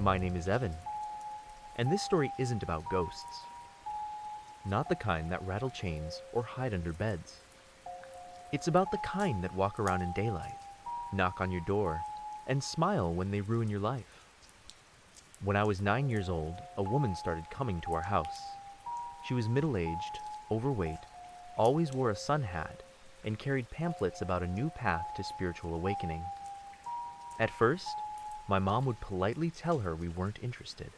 My name is Evan, and this story isn't about ghosts. Not the kind that rattle chains or hide under beds. It's about the kind that walk around in daylight, knock on your door, and smile when they ruin your life. When I was 9 years old, a woman started coming to our house. She was middle-aged, overweight, always wore a sun hat, and carried pamphlets about a new path to spiritual awakening. At first, my mom would politely tell her we weren't interested.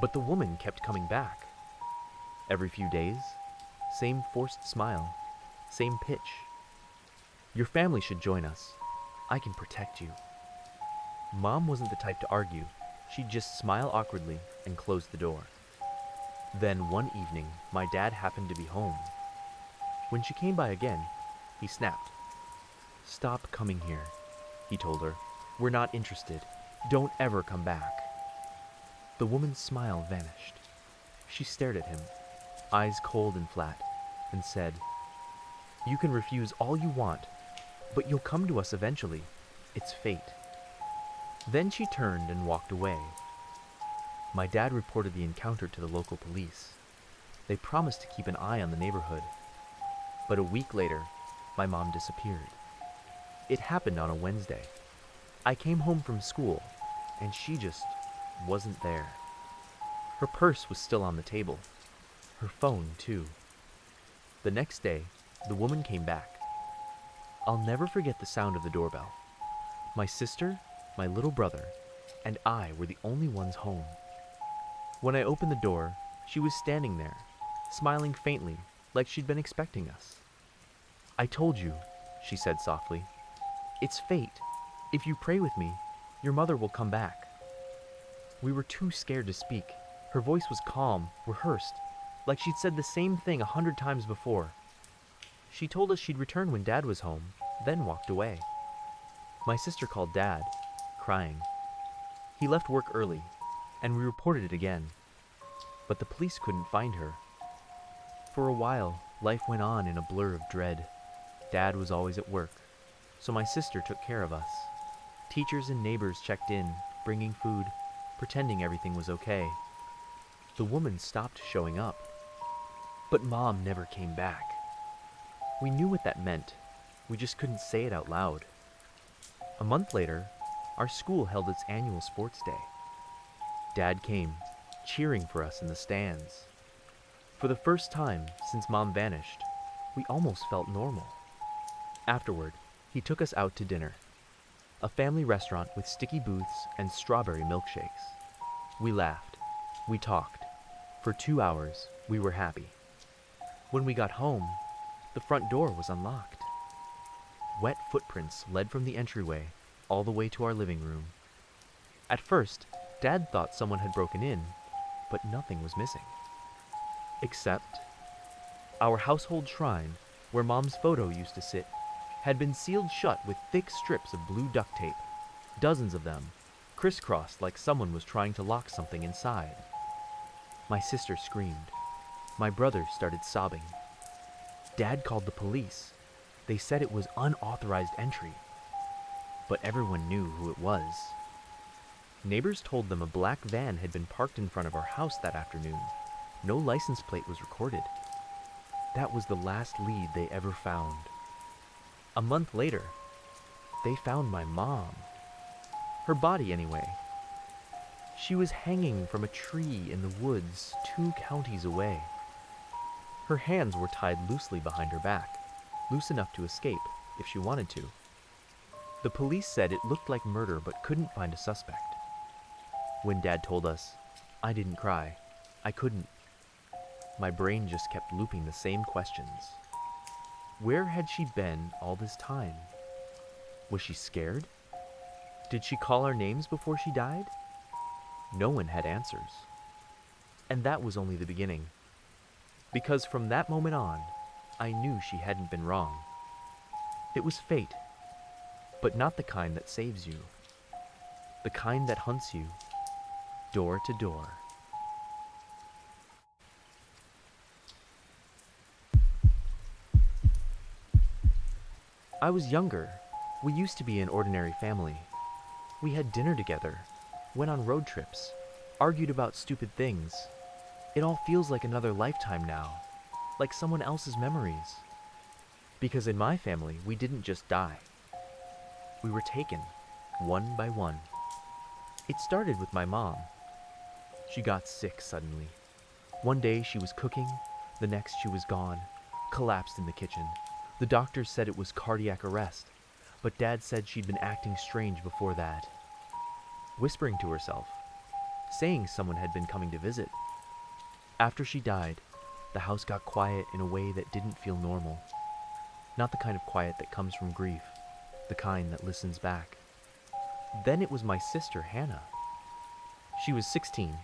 But the woman kept coming back. Every few days, same forced smile, same pitch. Your family should join us. I can protect you. Mom wasn't the type to argue. She'd just smile awkwardly and close the door. Then one evening, my dad happened to be home. When she came by again, he snapped. "Stop coming here," he told her. "We're not interested. Don't ever come back." The woman's smile vanished. She stared at him, eyes cold and flat, and said, "You can refuse all you want, but you'll come to us eventually. It's fate." Then she turned and walked away. My dad reported the encounter to the local police. They promised to keep an eye on the neighborhood. But a week later, my mom disappeared. It happened on a Wednesday. I came home from school, and she just wasn't there. Her purse was still on the table. Her phone, too. The next day, the woman came back. I'll never forget the sound of the doorbell. My sister, my little brother, and I were the only ones home. When I opened the door, she was standing there, smiling faintly, like she'd been expecting us. "I told you," she said softly. "It's fate. If you pray with me, your mother will come back." We were too scared to speak. Her voice was calm, rehearsed, like she'd said the same thing 100 times before. She told us she'd return when Dad was home, then walked away. My sister called Dad, crying. He left work early, and we reported it again. But the police couldn't find her. For a while, life went on in a blur of dread. Dad was always at work, so my sister took care of us. Teachers and neighbors checked in, bringing food, pretending everything was okay. The woman stopped showing up. But Mom never came back. We knew what that meant. We just couldn't say it out loud. A month later, our school held its annual sports day. Dad came, cheering for us in the stands. For the first time since Mom vanished, we almost felt normal. Afterward, he took us out to dinner. A family restaurant with sticky booths and strawberry milkshakes. We laughed. We talked. For 2 hours, we were happy. When we got home, the front door was unlocked. Wet footprints led from the entryway all the way to our living room. At first, Dad thought someone had broken in, but nothing was missing. Except our household shrine, where Mom's photo used to sit, had been sealed shut with thick strips of blue duct tape, dozens of them, crisscrossed like someone was trying to lock something inside. My sister screamed. My brother started sobbing. Dad called the police. They said it was unauthorized entry. But everyone knew who it was. Neighbors told them a black van had been parked in front of our house that afternoon. No license plate was recorded. That was the last lead they ever found. A month later, they found my mom. Her body, anyway. She was hanging from a tree in the woods 2 counties away. Her hands were tied loosely behind her back, loose enough to escape if she wanted to. The police said it looked like murder but couldn't find a suspect. When Dad told us, I didn't cry. I couldn't. My brain just kept looping the same questions. Where had she been all this time? Was she scared? Did she call our names before she died? No one had answers. And that was only the beginning. Because from that moment on, I knew she hadn't been wrong. It was fate, but not the kind that saves you. The kind that hunts you, door to door. I was younger. We used to be an ordinary family. We had dinner together. went on road trips, argued about stupid things. It all feels like another lifetime now, like someone else's memories. Because in my family, we didn't just die. We were taken, one by one. It started with my mom. She got sick suddenly. One day she was cooking, the next she was gone, collapsed in the kitchen. The doctors said it was cardiac arrest, but Dad said she'd been acting strange before that. Whispering to herself, saying someone had been coming to visit. After she died, the house got quiet in a way that didn't feel normal. Not the kind of quiet that comes from grief, the kind that listens back. Then it was my sister, Hannah. She was 16.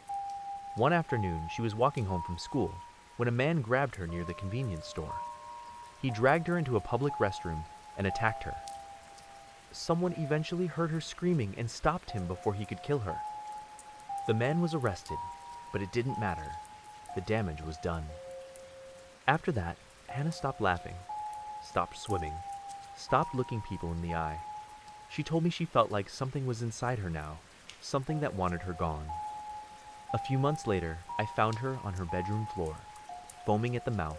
One afternoon, she was walking home from school when a man grabbed her near the convenience store. He dragged her into a public restroom and attacked her. Someone eventually heard her screaming and stopped him before he could kill her. The man was arrested, but it didn't matter. The damage was done. After that, Hannah stopped laughing, stopped swimming, stopped looking people in the eye. She told me she felt like something was inside her now, something that wanted her gone. A few months later, I found her on her bedroom floor, foaming at the mouth,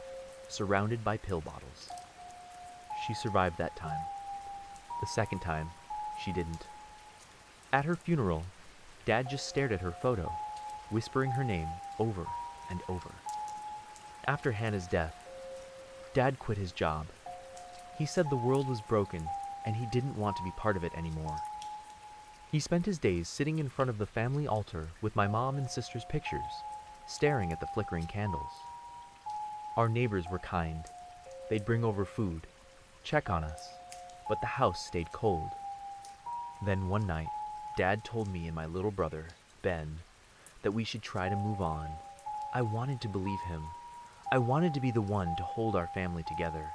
surrounded by pill bottles. She survived that time. The second time, she didn't. At her funeral, Dad just stared at her photo, whispering her name over and over. After Hannah's death, Dad quit his job. He said the world was broken and he didn't want to be part of it anymore. He spent his days sitting in front of the family altar with my mom and sister's pictures, staring at the flickering candles. Our neighbors were kind. They'd bring over food, check on us, but the house stayed cold. Then one night, Dad told me and my little brother, Ben, that we should try to move on. I wanted to believe him. I wanted to be the one to hold our family together.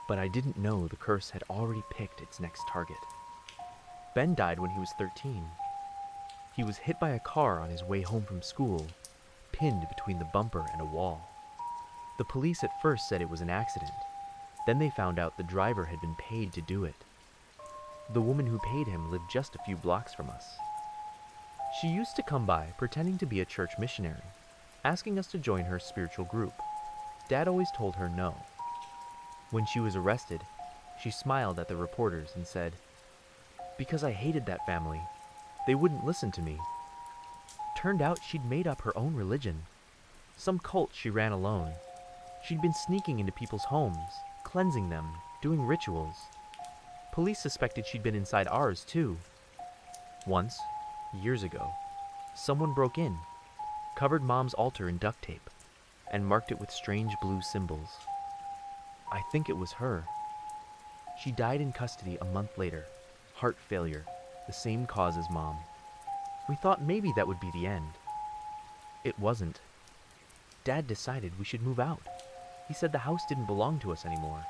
But I didn't know the curse had already picked its next target. Ben died when he was 13. He was hit by a car on his way home from school, pinned between the bumper and a wall. The police at first said it was an accident. Then they found out the driver had been paid to do it. The woman who paid him lived just a few blocks from us. She used to come by pretending to be a church missionary, asking us to join her spiritual group. Dad always told her no. When she was arrested, she smiled at the reporters and said, "Because I hated that family. They wouldn't listen to me." Turned out she'd made up her own religion. Some cult she ran alone. She'd been sneaking into people's homes, cleansing them, doing rituals. Police suspected she'd been inside ours too. Once, years ago, someone broke in, covered Mom's altar in duct tape, and marked it with strange blue symbols. I think it was her. She died in custody a month later, heart failure, the same cause as Mom. We thought maybe that would be the end. It wasn't. Dad decided we should move out. He said the house didn't belong to us anymore.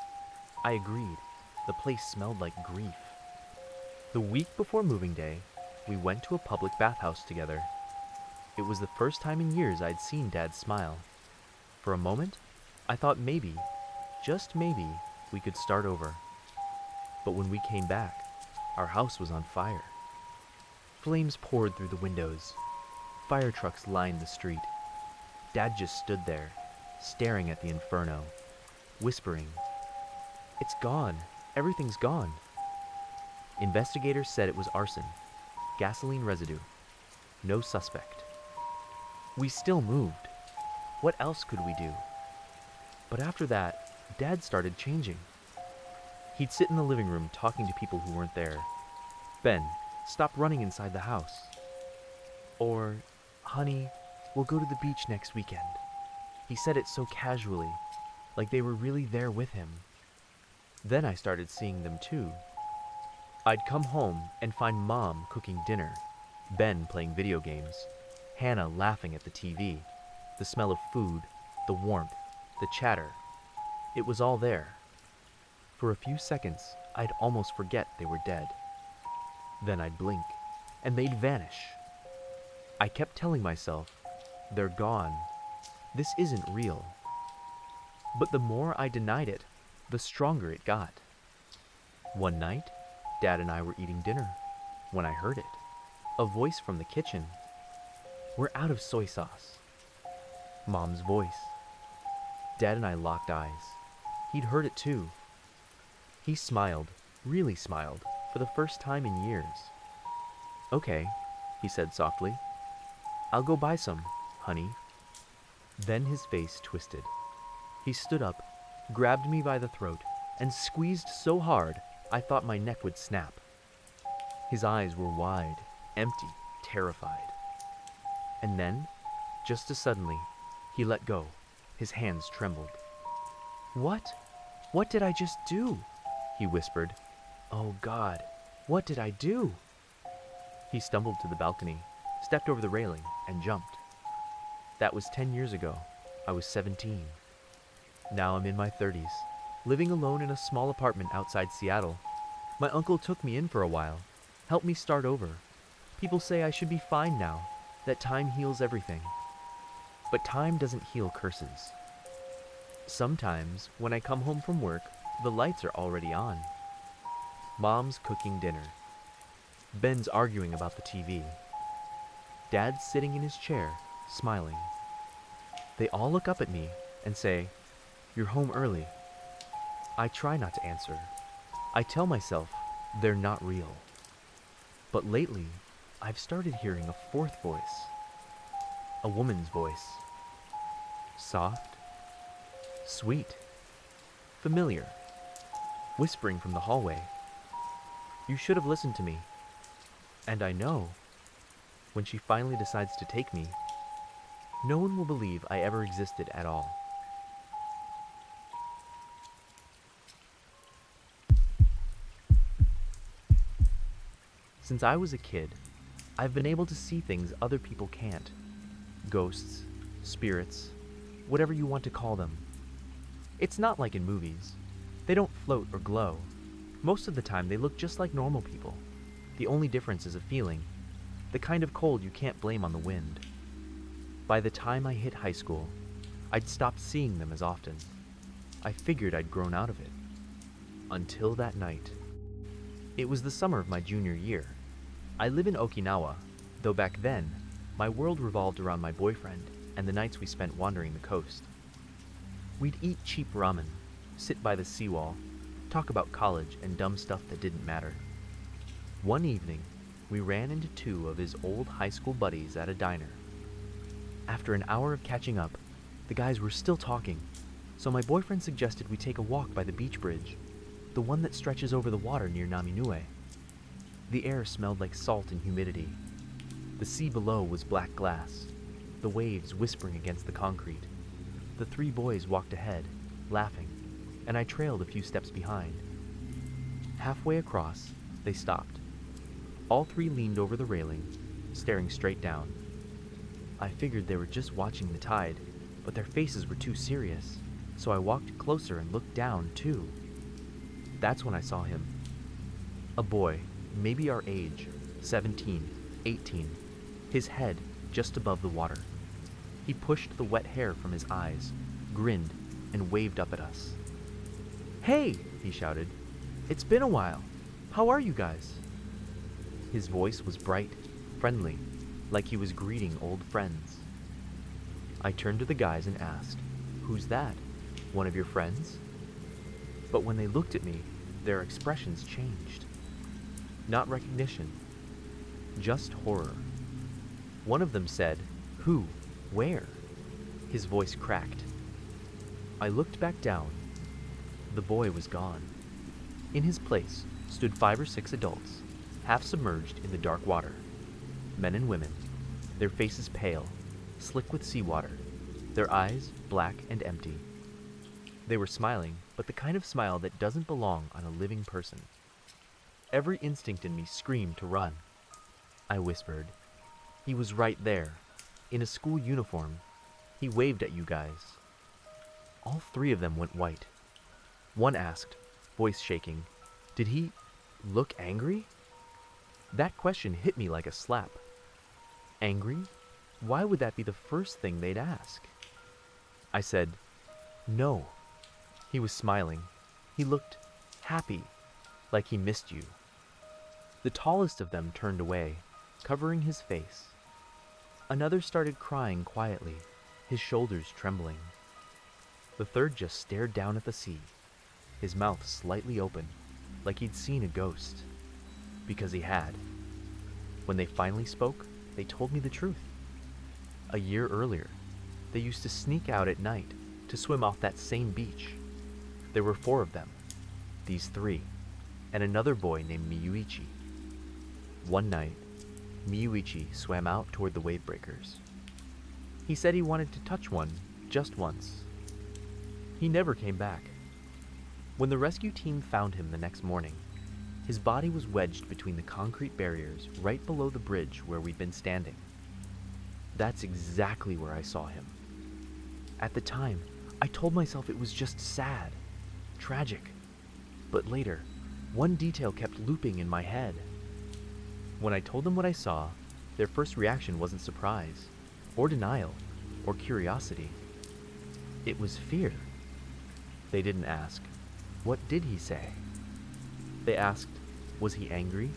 I agreed. The place smelled like grief. The week before moving day, we went to a public bathhouse together. It was the first time in years I'd seen Dad smile. For a moment, I thought maybe, just maybe, we could start over. But when we came back, our house was on fire. Flames poured through the windows. Fire trucks lined the street. Dad just stood there, staring at the inferno, whispering, "It's gone. Everything's gone." Investigators said it was arson, gasoline residue. No suspect. We still moved. What else could we do? But after that, Dad started changing. He'd sit in the living room talking to people who weren't there. "Ben, stop running inside the house." Or, "Honey, we'll go to the beach next weekend." He said it so casually, like they were really there with him. Then I started seeing them too. I'd come home and find Mom cooking dinner, Ben playing video games, Hannah laughing at the TV, the smell of food, the warmth, the chatter. It was all there. For a few seconds, I'd almost forget they were dead. Then I'd blink, and they'd vanish. I kept telling myself, they're gone. This isn't real. But the more I denied it, the stronger it got. One night, Dad and I were eating dinner when I heard it. A voice from the kitchen. We're out of soy sauce. Mom's voice. Dad and I locked eyes. He'd heard it too. He smiled, really smiled, for the first time in years. Okay, he said softly. I'll go buy some, honey. Then his face twisted. He stood up, grabbed me by the throat, and squeezed so hard I thought my neck would snap. His eyes were wide, empty, terrified. And then, just as suddenly, he let go. His hands trembled. What? What did I just do? He whispered. Oh God, what did I do? He stumbled to the balcony, stepped over the railing, and jumped. That was 10 years ago. I was 17. Now I'm in my 30s, living alone in a small apartment outside Seattle. My uncle took me in for a while, helped me start over. People say I should be fine now, that time heals everything. But time doesn't heal curses. Sometimes, when I come home from work, the lights are already on. Mom's cooking dinner. Ben's arguing about the TV. Dad's sitting in his chair, smiling. They all look up at me and say, "You're home early." I try not to answer. I tell myself they're not real. But lately, I've started hearing a fourth voice. A woman's voice. Soft, sweet, familiar, whispering from the hallway. You should have listened to me. And I know, when she finally decides to take me, no one will believe I ever existed at all. Since I was a kid, I've been able to see things other people can't. Ghosts, spirits, whatever you want to call them. It's not like in movies. They don't float or glow. Most of the time they look just like normal people. The only difference is a feeling, the kind of cold you can't blame on the wind. By the time I hit high school, I'd stopped seeing them as often. I figured I'd grown out of it. Until that night. It was the summer of my junior year. I live in Okinawa, though back then, my world revolved around my boyfriend and the nights we spent wandering the coast. We'd eat cheap ramen, sit by the seawall, talk about college and dumb stuff that didn't matter. One evening, we ran into two of his old high school buddies at a diner. After an hour of catching up, the guys were still talking, so my boyfriend suggested we take a walk by the beach bridge, the one that stretches over the water near Naminue. The air smelled like salt and humidity. The sea below was black glass, the waves whispering against the concrete. The three boys walked ahead, laughing, and I trailed a few steps behind. Halfway across, they stopped. All three leaned over the railing, staring straight down. I figured they were just watching the tide, but their faces were too serious, so I walked closer and looked down, too. That's when I saw him. A boy, maybe our age, 17, 18, his head just above the water. He pushed the wet hair from his eyes, grinned, and waved up at us. "Hey," he shouted. "It's been a while. How are you guys?" His voice was bright, friendly, like he was greeting old friends. I turned to the guys and asked, "Who's that? One of your friends?" But when they looked at me, their expressions changed. Not recognition, just horror. One of them said, "Who? Where?" His voice cracked. I looked back down. The boy was gone. In his place stood 5 or 6 adults, half submerged in the dark water. Men and women, their faces pale, slick with seawater, their eyes black and empty. They were smiling, but the kind of smile that doesn't belong on a living person. Every instinct in me screamed to run. I whispered. He was right there, in a school uniform. He waved at you guys. All 3 of them went white. One asked, voice shaking, "Did he look angry?" That question hit me like a slap. Angry? Why would that be the first thing they'd ask? I said, "No." He was smiling. He looked happy, like he missed you. The tallest of them turned away, covering his face. Another started crying quietly, his shoulders trembling. The third just stared down at the sea, his mouth slightly open, like he'd seen a ghost. Because he had. When they finally spoke, they told me the truth. A year earlier, they used to sneak out at night to swim off that same beach. There were 4 of them, these 3, and another boy named Miyuichi. One night, Miyuichi swam out toward the wave breakers. He said he wanted to touch one just once. He never came back. When the rescue team found him the next morning, his body was wedged between the concrete barriers right below the bridge where we'd been standing. That's exactly where I saw him. At the time, I told myself it was just sad, tragic. But later, one detail kept looping in my head. When I told them what I saw, their first reaction wasn't surprise, or denial, or curiosity. It was fear. They didn't ask, "What did he say?" They asked, "Was he angry?"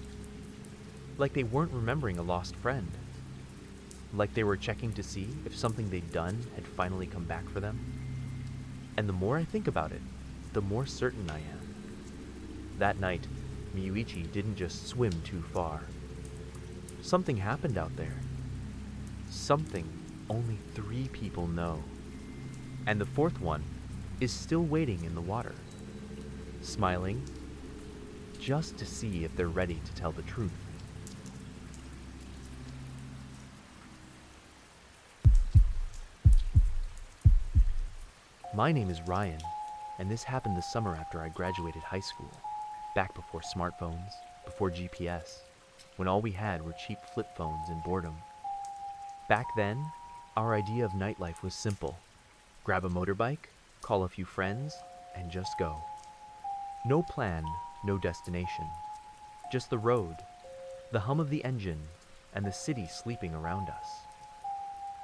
Like they weren't remembering a lost friend. Like they were checking to see if something they'd done had finally come back for them. And the more I think about it, the more certain I am. That night, Miyuichi didn't just swim too far. Something happened out there. Something only 3 people know. And the 4th one is still waiting in the water, smiling, just to see if they're ready to tell the truth. My name is Ryan, and this happened the summer after I graduated high school, back before smartphones, before GPS, when all we had were cheap flip phones and boredom. Back then, our idea of nightlife was simple. Grab a motorbike, call a few friends, and just go. No plan, no destination. Just the road, the hum of the engine, and the city sleeping around us.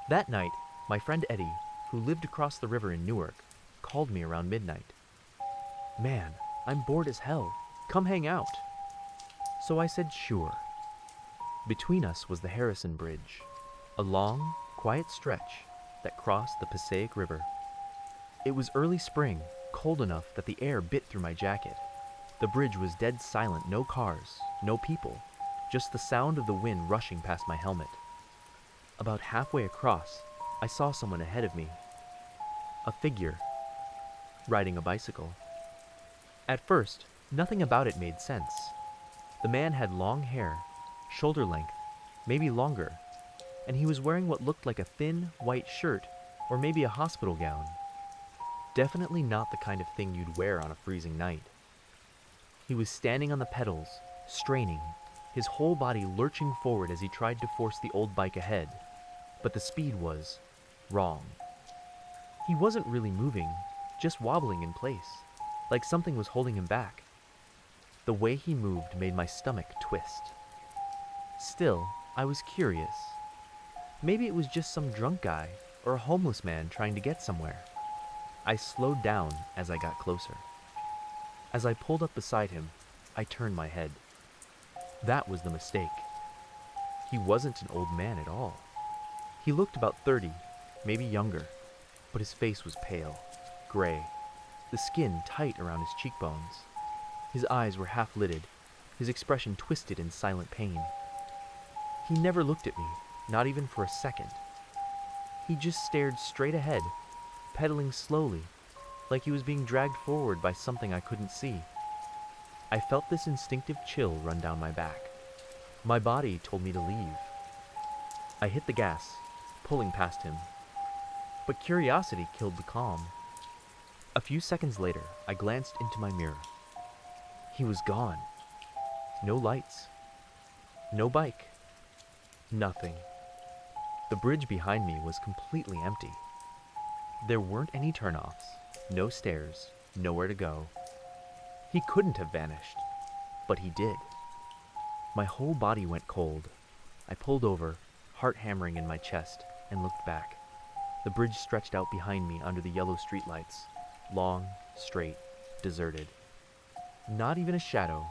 That night, my friend Eddie, who lived across the river in Newark, called me around midnight. "Man, I'm bored as hell. Come hang out." So I said sure. Between us was the Harrison Bridge, a long, quiet stretch that crossed the Passaic River. It was early spring, cold enough that the air bit through my jacket. The bridge was dead silent, no cars, no people, just the sound of the wind rushing past my helmet. About halfway across, I saw someone ahead of me. A figure, riding a bicycle. At first, nothing about it made sense. The man had long hair, shoulder length, maybe longer, and he was wearing what looked like a thin, white shirt, or maybe a hospital gown. Definitely not the kind of thing you'd wear on a freezing night. He was standing on the pedals, straining, his whole body lurching forward as he tried to force the old bike ahead, but the speed was wrong. He wasn't really moving, just wobbling in place, like something was holding him back. The way he moved made my stomach twist. Still, I was curious. Maybe it was just some drunk guy or a homeless man trying to get somewhere. I slowed down as I got closer. As I pulled up beside him, I turned my head. That was the mistake. He wasn't an old man at all. He looked about 30, maybe younger, but his face was pale, gray, the skin tight around his cheekbones. His eyes were half-lidded, his expression twisted in silent pain. He never looked at me, not even for a second. He just stared straight ahead, pedaling slowly, like he was being dragged forward by something I couldn't see. I felt this instinctive chill run down my back. My body told me to leave. I hit the gas, pulling past him. But curiosity killed the calm. A few seconds later, I glanced into my mirror. He was gone. No lights. No bike. Nothing. The bridge behind me was completely empty. There weren't any turnoffs, no stairs, nowhere to go. He couldn't have vanished, but he did. My whole body went cold. I pulled over, heart hammering in my chest, and looked back. The bridge stretched out behind me under the yellow streetlights, long, straight, deserted. Not even a shadow.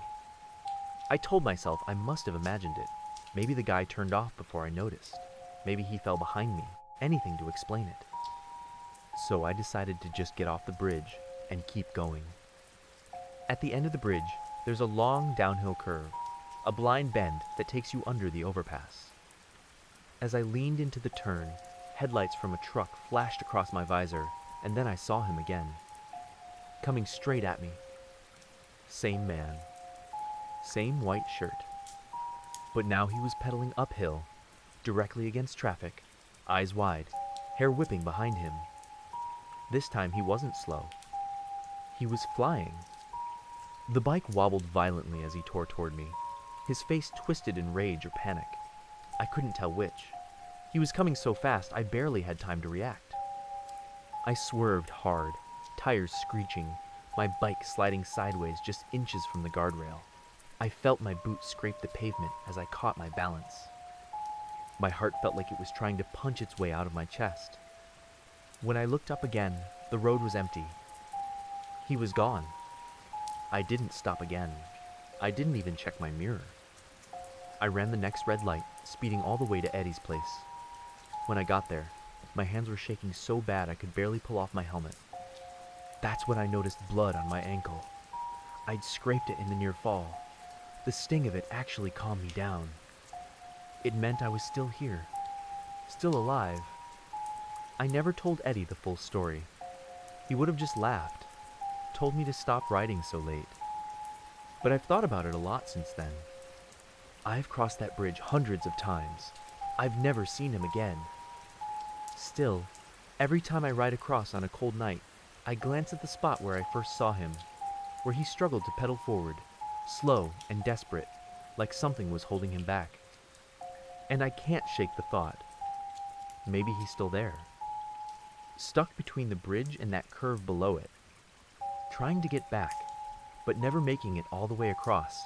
I told myself I must have imagined it. Maybe the guy turned off before I noticed. Maybe he fell behind me. Anything to explain it. So I decided to just get off the bridge and keep going. At the end of the bridge, there's a long downhill curve, a blind bend that takes you under the overpass. As I leaned into the turn, headlights from a truck flashed across my visor, and then I saw him again, coming straight at me. Same man, same white shirt. But now he was pedaling uphill, directly against traffic, eyes wide, hair whipping behind him. This time he wasn't slow. He was flying. The bike wobbled violently as he tore toward me, his face twisted in rage or panic. I couldn't tell which. He was coming so fast I barely had time to react. I swerved hard, tires screeching, my bike sliding sideways just inches from the guardrail. I felt my boot scrape the pavement as I caught my balance. My heart felt like it was trying to punch its way out of my chest. When I looked up again, the road was empty. He was gone. I didn't stop again. I didn't even check my mirror. I ran the next red light, speeding all the way to Eddie's place. When I got there, my hands were shaking so bad I could barely pull off my helmet. That's when I noticed blood on my ankle. I'd scraped it in the near fall. The sting of it actually calmed me down. It meant I was still here, still alive. I never told Eddie the full story. He would have just laughed, told me to stop riding so late. But I've thought about it a lot since then. I've crossed that bridge hundreds of times. I've never seen him again. Still, every time I ride across on a cold night, I glance at the spot where I first saw him, where he struggled to pedal forward, slow and desperate, like something was holding him back. And I can't shake the thought. Maybe he's still there, stuck between the bridge and that curve below it, trying to get back, but never making it all the way across.